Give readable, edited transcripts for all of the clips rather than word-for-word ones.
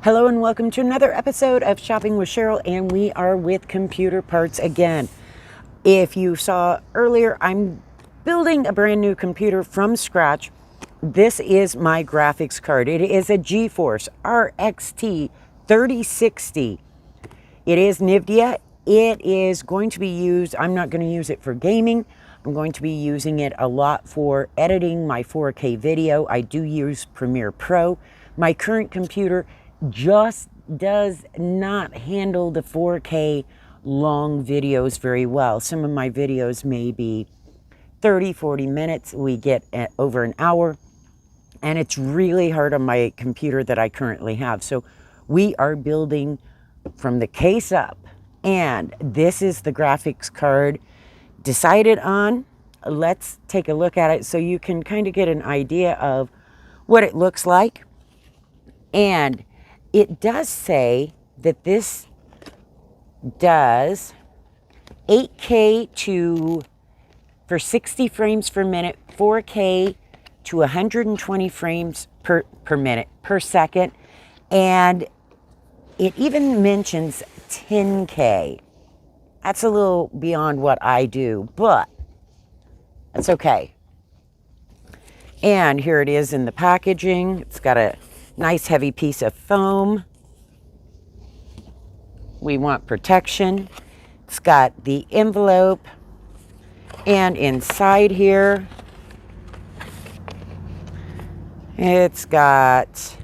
Hello and welcome to another episode of Shopping with Cheryl, and we are with computer parts again. If you saw earlier, I'm building a brand new computer from scratch. This is my graphics card. It is a GeForce RTX 3060. It is NVIDIA. It is going to be used, I'm not going to use it for gaming. I'm going to be using it a lot for editing my 4K video. I do use Premiere Pro. My current computer just does not handle the 4K long videos very well. Some of my videos may be 30-40 minutes. We get over an hour, and it's really hard on my computer that I currently have. So we are building from the case up, and this is the graphics card decided on. Let's take a look at it so you can kind of get an idea of what it looks like. And it does say that this does 8K for 60 frames per minute, 4K to 120 frames per minute per second, and it even mentions 10K. That's a little beyond what I do, but that's okay. And here it is in the packaging. It's got a nice heavy piece of foam. We want protection. It's got the envelope, and inside here it's got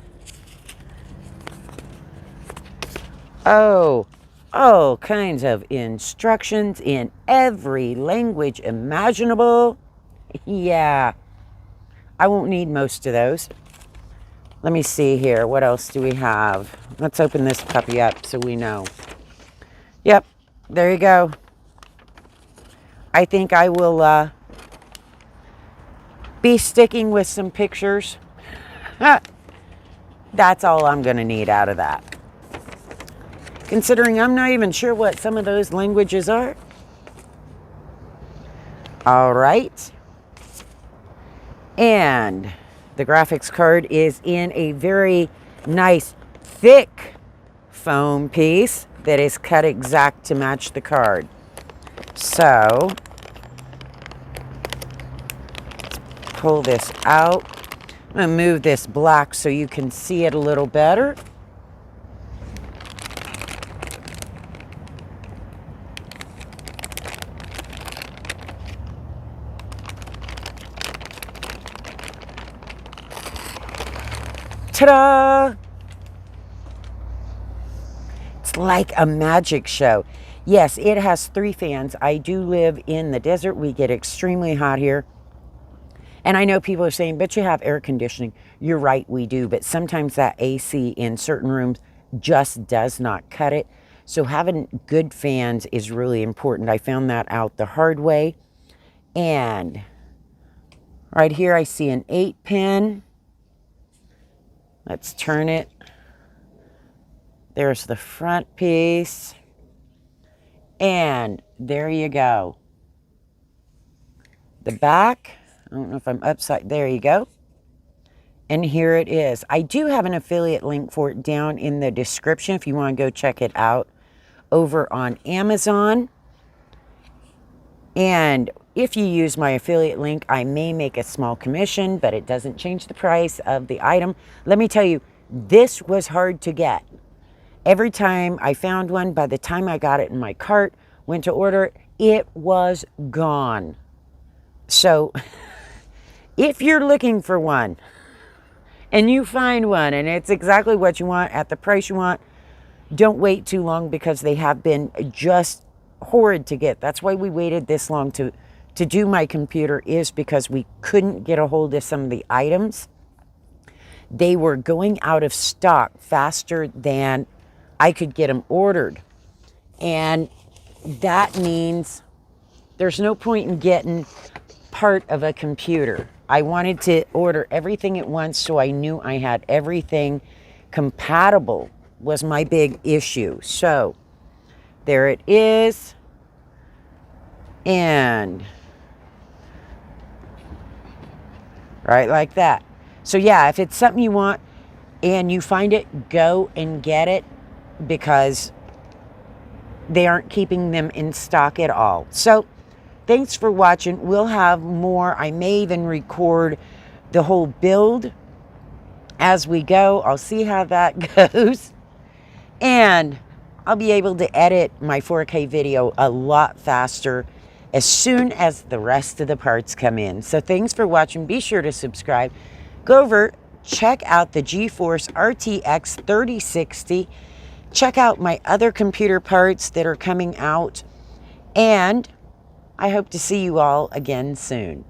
all kinds of instructions in every language imaginable. Yeah, I won't need most of those. Let me see here. What else do we have? Let's open this puppy up so we know. Yep, there you go. I think I will be sticking with some pictures. That's all I'm going to need out of that. Considering I'm not even sure what some of those languages are. All right. And the graphics card is in a very nice, thick foam piece that is cut exact to match the card. So, pull this out. I'm going to move this black so you can see it a little better. Ta-da! It's like a magic show. Yes, it has 3 fans. I do live in the desert. We get extremely hot here. And I know people are saying, but you have air conditioning. You're right, we do. But sometimes that AC in certain rooms just does not cut it. So having good fans is really important. I found that out the hard way. And right here I see an 8-pin. Let's turn it. There's the front piece. And there you go. The back, I don't know if I'm upside, there you go. And here it is. I do have an affiliate link for it down in the description if you want to go check it out over on Amazon. And if you use my affiliate link, I may make a small commission, but it doesn't change the price of the item. Let me tell you, this was hard to get. Every time I found one, by the time I got it in my cart, went to order it, it was gone. So if you're looking for one and you find one and it's exactly what you want at the price you want, don't wait too long, because they have been just horrid to get. That's why we waited this long to do my computer, is because we couldn't get a hold of some of the items. They were going out of stock faster than I could get them ordered. And that means there's no point in getting part of a computer. I wanted to order everything at once so I knew I had everything compatible, was my big issue. So there it is. And right like that. So yeah, if it's something you want, and you find it, go and get it, because they aren't keeping them in stock at all. So thanks for watching. We'll have more. I may even record the whole build as we go. I'll see how that goes. And I'll be able to edit my 4K video a lot faster as soon as the rest of the parts come in. So thanks for watching. Be sure to subscribe. Go over, check out the GeForce RTX 3060. Check out my other computer parts that are coming out. And I hope to see you all again soon.